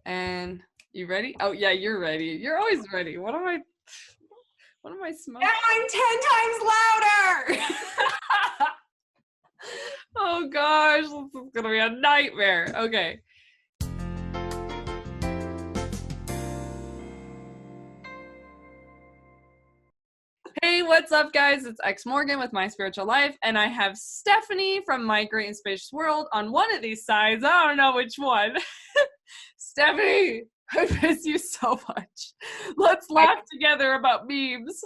And you ready? Oh yeah, you're ready. You're always ready. What am I smoking? Now I'm 10 times louder. Oh gosh, this is gonna be a nightmare. Okay. Hey, what's up, guys? It's Ex-Morgan with My Spiritual Life, and I have Stephanie from My Great and Spacious World on one of these sides. I don't know which one. Stephanie, I miss you so much. Let's laugh together about memes.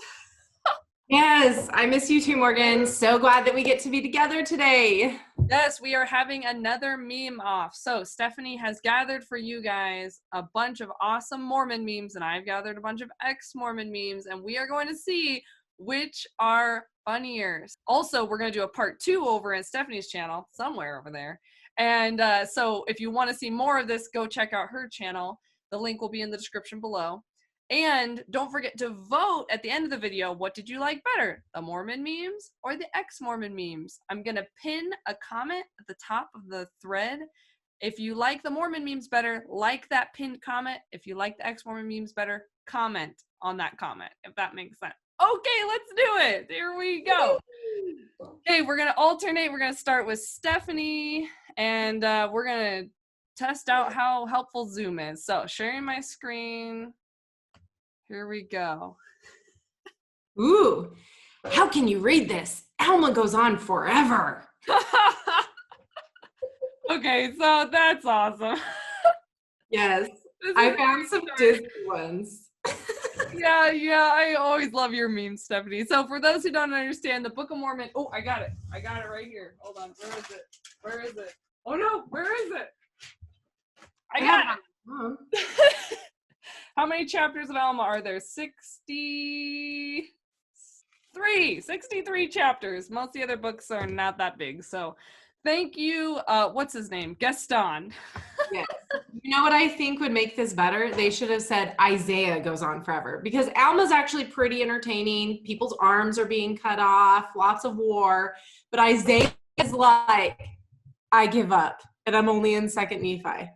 Yes, I miss you too, Morgan. So glad that we get to be together today. Yes, we are having another meme off. So Stephanie has gathered for you guys a bunch of awesome Mormon memes, and I've gathered a bunch of ex-Mormon memes, and we are going to see which are funnier. Also, we're going to do a part 2 over in Stephanie's channel, somewhere over there. And so if you want to see more of this, go check out her channel. The link will be in the description below. And don't forget to vote at the end of the video. What did you like better, the Mormon memes or the ex-Mormon memes? I'm going to pin a comment at the top of the thread. If you like the Mormon memes better, like that pinned comment. If you like the ex-Mormon memes better, comment on that comment, if that makes sense. Okay, let's do it. Here we go. Okay, we're going to alternate. We're going to start with Stephanie, and we're going to test out how helpful Zoom is. So sharing my screen. Here we go. Ooh, how can you read this? Alma goes on forever. Okay, so that's awesome. Yes, I found some Disney ones. Yeah, I always love your memes, Stephanie. So for those who don't understand, the Book of Mormon, oh, I got it right here. Hold on, where is it? Oh no, where is it? I got it. How many chapters of Alma are there? 63 chapters. Most of the other books are not that big. So thank you. What's his name? Gaston. Yes. You know what I think would make this better? They should have said Isaiah goes on forever, because Alma's actually pretty entertaining. People's arms are being cut off, lots of war. But Isaiah is like, I give up, and I'm only in 2nd Nephi.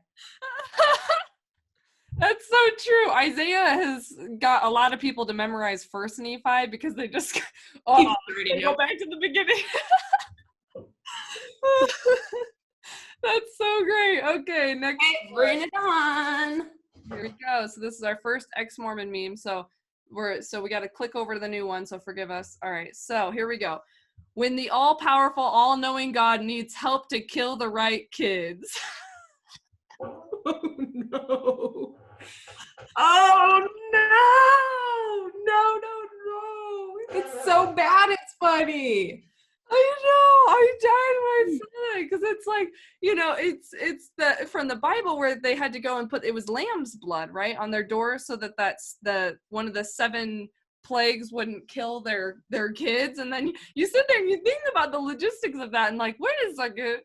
That's so true. Isaiah has got a lot of people to memorize 1st Nephi because they just they go back to the beginning. That's so great. Okay, next. Okay, bring it on. Here we go. So this is our first ex-Mormon meme. So we got to click over to the new one. So forgive us. All right. So here we go. When the all-powerful, all-knowing God needs help to kill the right kids. Oh no. Oh no. It's so bad it's funny. I know. I died when I said it, because it's like, you know, it's the from the Bible where they had to go and it was lamb's blood, right, on their doors, so that's the one of the 7 plagues wouldn't kill their kids. And then you sit there and you think about the logistics of that, and like, wait a second.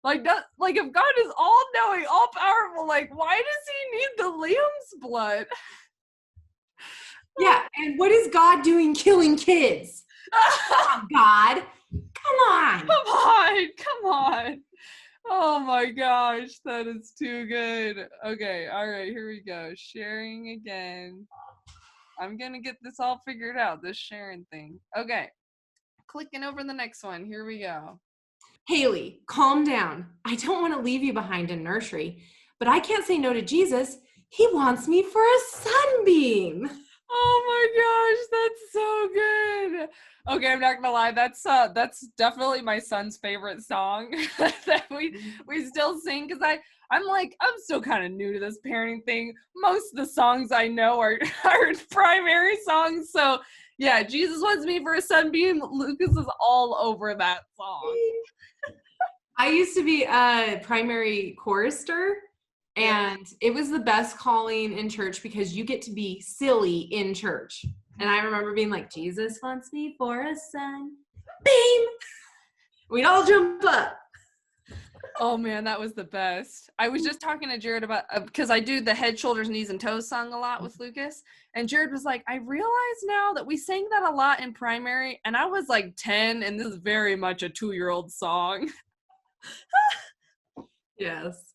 Like that, like if God is all knowing, all powerful, like why does he need the lamb's blood? Yeah, and what is God doing killing kids? Come on, God. Come on. Oh my gosh, that is too good. Okay, all right, here we go. Sharing again. I'm gonna get this all figured out, this sharing thing. Okay, clicking over the next one. Here we go. Haley, calm down. I don't want to leave you behind in nursery, but I can't say no to Jesus. He wants me for a sunbeam. Oh my gosh, that's so good. Okay, I'm not gonna lie, that's definitely my son's favorite song that we still sing, because I'm still kind of new to this parenting thing. Most of the songs I know are primary songs. So yeah, Jesus wants me for a sunbeam. Lucas is all over that song. I used to be a primary chorister, and it was the best calling in church because you get to be silly in church. And I remember being like, Jesus wants me for a sunbeam. We'd all jump up. Oh man, that was the best. I was just talking to Jared about, because I do the head, shoulders, knees, and toes song a lot with Lucas. And Jared was like, I realize now that we sang that a lot in primary, and I was like 10, and this is very much a 2-year-old song. Yes.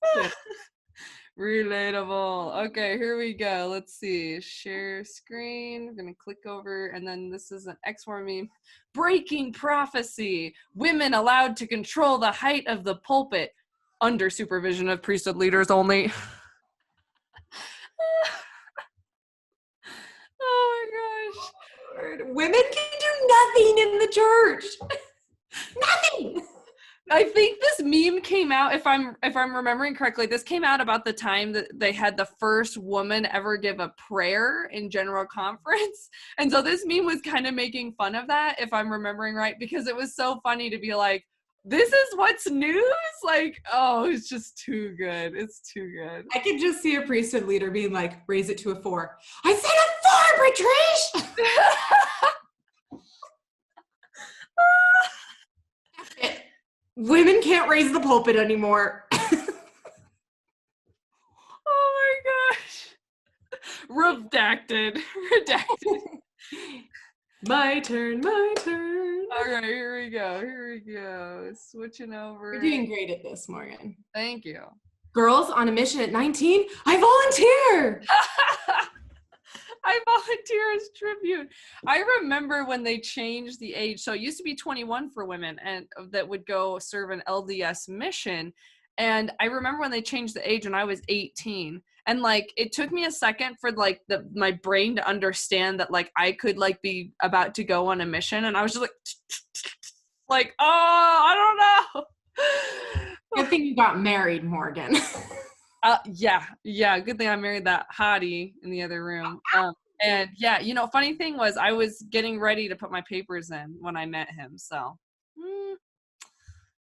Relatable. Okay, here we go. Let's see. Share screen. I'm gonna click over, and then this is an Ex-Mormon meme. Breaking prophecy. Women allowed to control the height of the pulpit under supervision of priesthood leaders only. Oh my gosh. Women can do nothing in the church. Nothing. I think this meme came out, if I'm remembering correctly, this came out about the time that they had the first woman ever give a prayer in general conference. And so this meme was kind of making fun of that, if I'm remembering right, because it was so funny to be like, this is what's news? Like, oh, it's just too good. It's too good. I could just see a priesthood leader being like, raise it to a 4. I said a 4, Patrice! Women can't raise the pulpit anymore. Oh my gosh. Redacted. Redacted. My turn, my turn. Okay, here we go. Here we go. Switching over. You're doing great at this, Morgan. Thank you. Girls on a mission at 19? I volunteer! I volunteer as tribute. I remember when they changed the age. So it used to be 21 for women and that would go serve an LDS mission. And I remember when they changed the age when I was 18. And like it took me a second for like my brain to understand that like I could like be about to go on a mission. And I was just like, oh, I don't know. Good thing you got married, Morgan. Yeah. Good thing I married that hottie in the other room. And yeah, you know, funny thing was I was getting ready to put my papers in when I met him. So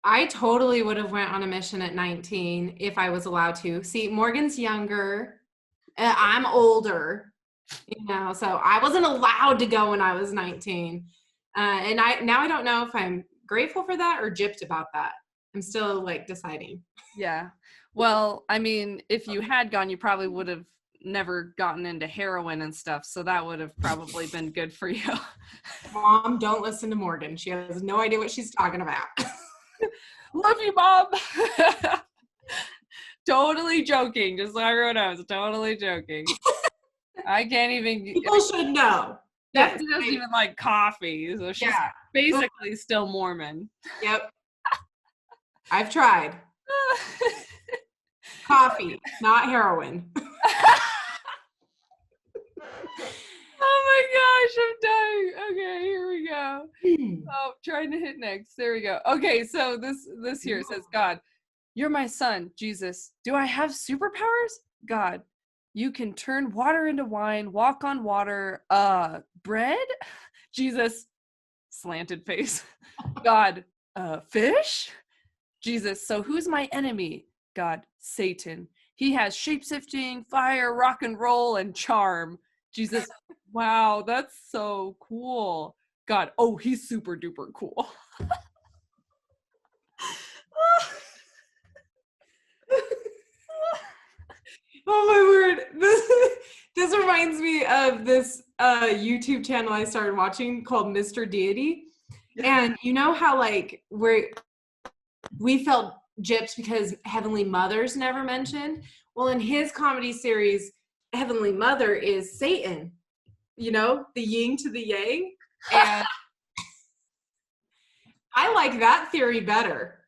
I totally would have went on a mission at 19 if I was allowed to. See, Morgan's younger. I'm older, you know, so I wasn't allowed to go when I was 19. And I don't know if I'm grateful for that or gypped about that. I'm still like deciding. Yeah. Well, I mean, if you had gone, you probably would have never gotten into heroin and stuff. So that would have probably been good for you. Mom, don't listen to Morgan. She has no idea what she's talking about. Love you, Mom. Totally joking. Just so everyone knows, totally joking. I can't even. People should know. Stephanie doesn't even like coffee, so she's basically still Mormon. Yep. I've tried. Coffee, not heroin. Oh my gosh, I'm dying. Okay, here we go. Oh, trying to hit next. There we go. Okay, so this here says, God, you're my son, Jesus. Do I have superpowers? God, you can turn water into wine, walk on water, bread? Jesus, slanted face. God, fish? Jesus, so who's my enemy? God, Satan. He has shape-shifting, fire, rock and roll, and charm. Jesus, wow, that's so cool. God, oh, he's super duper cool. Oh my word. This reminds me of this YouTube channel I started watching called Mr. Deity. And you know how like we felt gypped because Heavenly Mother's never mentioned? Well, in his comedy series, Heavenly Mother is Satan. You know, the yin to the yang. And I like that theory better.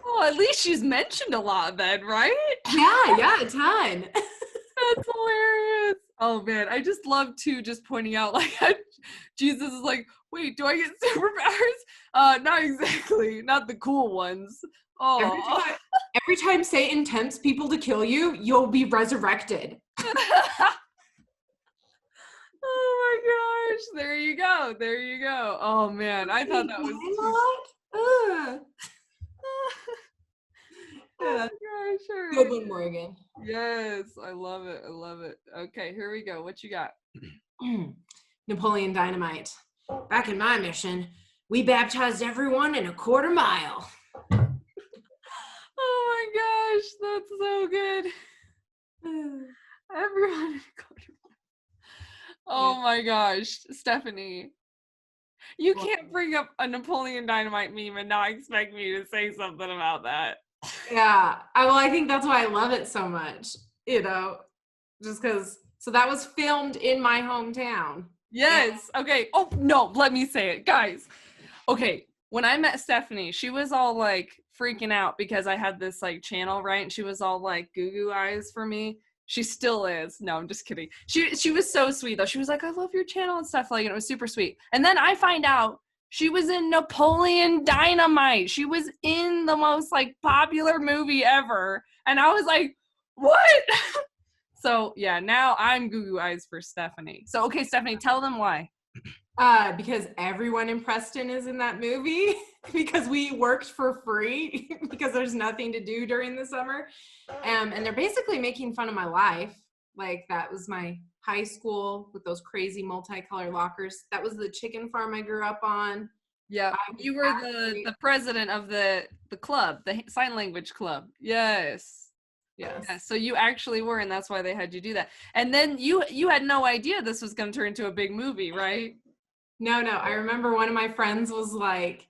Well, at least she's mentioned a lot then, right? Yeah, a ton. That's hilarious. Oh man, I just love too just pointing out like Jesus is like, wait, do I get superpowers? Not exactly, not the cool ones. Oh, Every time Satan tempts people to kill you, you'll be resurrected. Oh my gosh, there you go. There you go. Oh man, I thought that was Oh my gosh. good one, Morgan. Yes, I love it. I love it. Okay, here we go. What you got? Napoleon Dynamite. Back in my mission, we baptized everyone in a quarter mile. Oh my gosh, that's so good. Everyone in a quarter mile. Oh my gosh, Stephanie. You can't bring up a Napoleon Dynamite meme and not expect me to say something about that. Yeah. I think that's why I love it so much, just because. So that was filmed in my hometown. Yes. Okay. Oh, no, let me say it, guys. Okay. When I met Stephanie, she was all like freaking out because I had this like channel, right? And she was all like goo goo eyes for me. She still is. No, I'm just kidding. She was so sweet though. She was like, I love your channel and stuff like, and it was super sweet. And then I find out she was in Napoleon Dynamite. She was in the most like popular movie ever. And I was like, what? So yeah, now I'm goo goo eyes for Stephanie. So okay, Stephanie, tell them why. Because everyone in Preston is in that movie because we worked for free because there's nothing to do during the summer. And they're basically making fun of my life. Like that was my high school with those crazy multicolored lockers. That was the chicken farm I grew up on. Yeah, you were the president of the club, the sign language club. Yes. Yes. Yeah, so you actually were, and that's why they had you do that. And then you had no idea this was going to turn into a big movie, right? No. I remember one of my friends was like,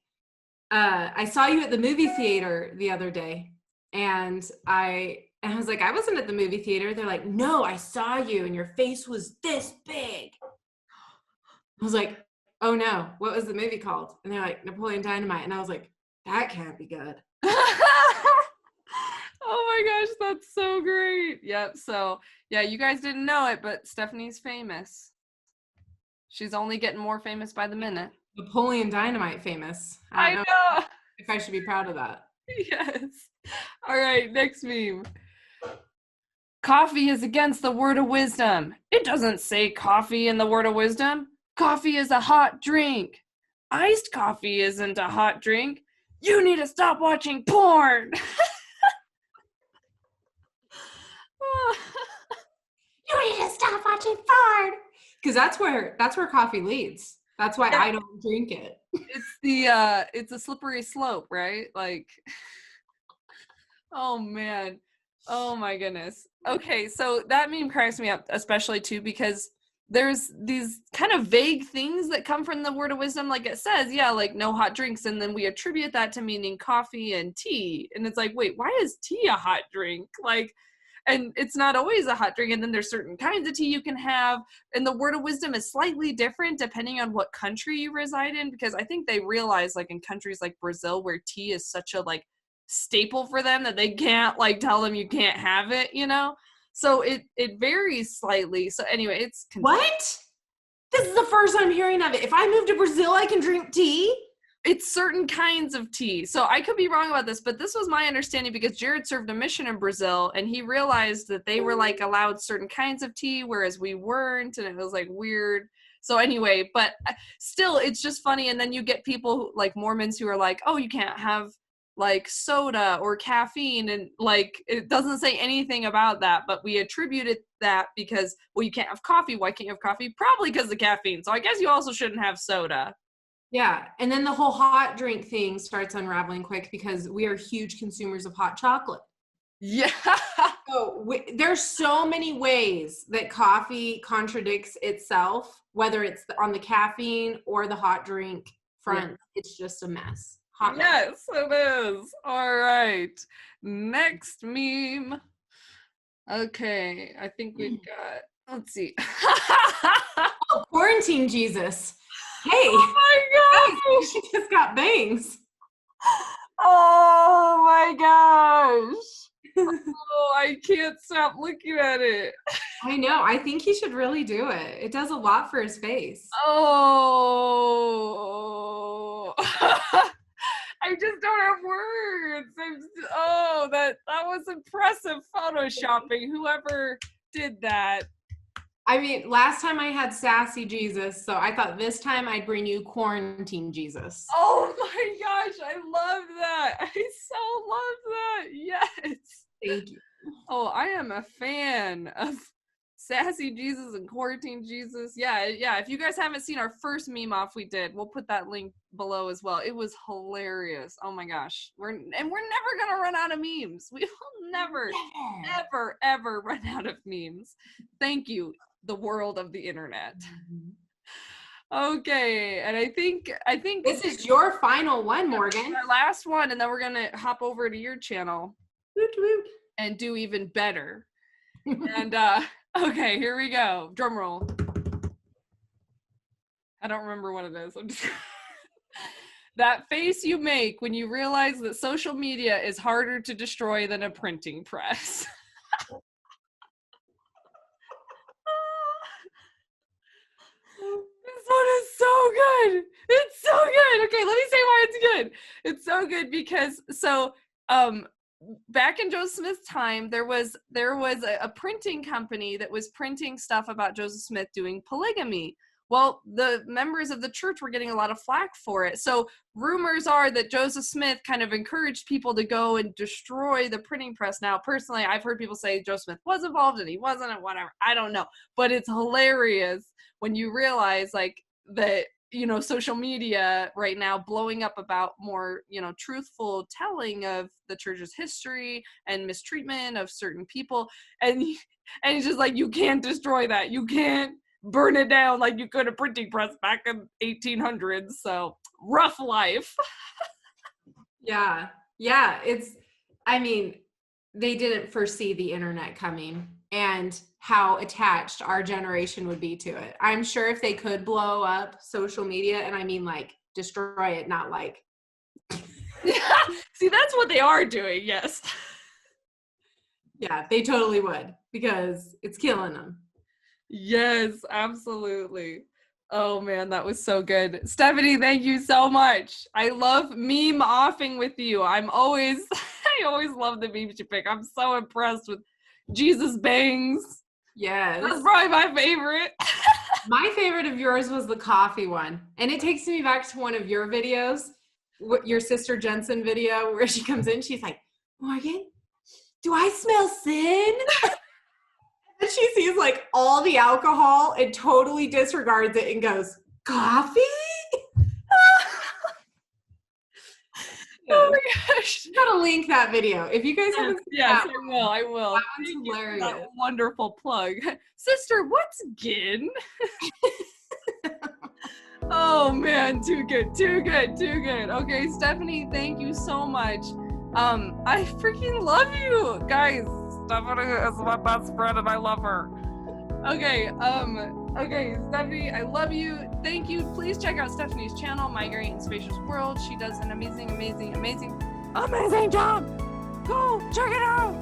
I saw you at the movie theater the other day. And I was like, I wasn't at the movie theater. They're like, no, I saw you and your face was this big. I was like, oh no, what was the movie called? And they're like, Napoleon Dynamite. And I was like, that can't be good. Oh my gosh, that's so great. Yep. So yeah, you guys didn't know it, but Stephanie's famous. She's only getting more famous by the minute. Napoleon Dynamite famous. I know. If I should be proud of that. Yes. All right, next meme. Coffee is against the word of wisdom. It doesn't say coffee in the word of wisdom. Coffee is a hot drink. Iced coffee isn't a hot drink. You need to stop watching porn. You need to stop watching porn. Because that's where coffee leads. That's why I don't drink it. It's a slippery slope, right? Like, oh man. Oh my goodness. Okay, so that meme cracks me up, especially too, because there's these kind of vague things that come from the word of wisdom. Like it says, yeah, like no hot drinks. And then we attribute that to meaning coffee and tea. And it's like, wait, why is tea a hot drink? Like, and it's not always a hot drink. And then there's certain kinds of tea you can have. And the word of wisdom is slightly different depending on what country you reside in, because I think they realize like in countries like Brazil where tea is such a like staple for them that they can't like tell them you can't have it, you know? So it varies slightly. So anyway, it's what? This is the first I'm hearing of it. If I move to Brazil, I can drink tea? It's certain kinds of tea. So I could be wrong about this, but this was my understanding because Jared served a mission in Brazil and he realized that they were like allowed certain kinds of tea, whereas we weren't, and it was like weird. So anyway, but still, it's just funny. And then you get people who, like Mormons who are like, oh, you can't have like soda or caffeine, and like it doesn't say anything about that, but we attributed that because, well, you can't have coffee. Why can't you have coffee? Probably because of caffeine. So I guess you also shouldn't have soda. Yeah, and then the whole hot drink thing starts unraveling quick because we are huge consumers of hot chocolate. Yeah. So there's so many ways that coffee contradicts itself, whether it's on the caffeine or the hot drink front. Yeah. It's just a mess. Hot yes, mess. It is. All right. Next meme. Okay, I think we've got, let's see. Oh, quarantine Jesus. Hey. Oh my gosh. She just got bangs. Oh my gosh. Oh, I can't stop looking at it. I know. I think he should really do it. It does a lot for his face. Oh. I just don't have words. That was impressive photoshopping. Whoever did that. I mean, last time I had sassy Jesus, so I thought this time I'd bring you quarantine Jesus. Oh my gosh, I love that. I so love that. Yes. Thank you. Oh, I am a fan of sassy Jesus and quarantine Jesus. Yeah. If you guys haven't seen our first meme off we did, we'll put that link below as well. It was hilarious. Oh my gosh. We're never gonna run out of memes. We will never, ever run out of memes. Thank you, the world of the internet. Okay, and I think This is your final one, Morgan. our last one, and then we're gonna hop over to your channel Woot, woot. and do even better. And okay, here we go. Drum roll. I don't remember what it is. I'm just that face you make when you realize that social media is harder to destroy than a printing press. This one is so good. It's so good. Okay, let me say why it's good. It's so good because back in Joseph Smith's time, there was a printing company that was printing stuff about Joseph Smith doing polygamy. Well, the members of the church were getting a lot of flack for it. So rumors are that Joseph Smith kind of encouraged people to go and destroy the printing press. Now, personally, I've heard people say Joseph Smith was involved and he wasn't, and whatever. I don't know. But it's hilarious when you realize like that, you know, social media right now blowing up about more, you know, truthful telling of the church's history and mistreatment of certain people. And it's just like, you can't destroy that. You can't burn it down like you could a printing press back in 1800s. So rough life. Yeah. I mean, they didn't foresee the internet coming and how attached our generation would be to it. I'm sure if they could blow up social media, and I mean like destroy it, not like. See, that's what they are doing. Yes. Yeah, they totally would, because it's killing them. Yes, absolutely. Oh man, that was so good. Stephanie, thank you so much. I love meme offing with you. I always love the memes you pick. I'm so impressed with Jesus bangs. Yes. That's probably my favorite. My favorite of yours was the coffee one. And it takes me back to one of your videos, your sister Jensen video, where she comes in, she's like, Morgan, do I smell sin? And she sees like all the alcohol and totally disregards it and goes, coffee? Oh my gosh. You gotta link that video. If you guys haven't seen yes, that, I will. that Thank one's you for hilarious. that wonderful plug. Sister, what's gin? Oh man, too good. Okay, Stephanie, thank you so much. I freaking love you guys. Stephanie is my best friend and I love her. Okay, Stephanie, I love you. Thank you. Please check out Stephanie's channel, My Great and Spacious World. She does an amazing job. Go check it out.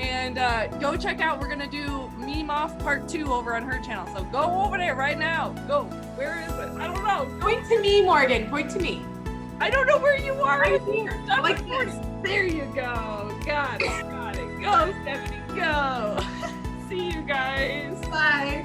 And go check out, we're gonna do Meme Off Part 2 over on her channel. So go over there right now. Go. Where is it? I don't know. Point to me, Morgan. Point to me. I don't know where you are. Right here. Like this. There you go. Got it. Go, Stephanie. Go. See you guys. Bye.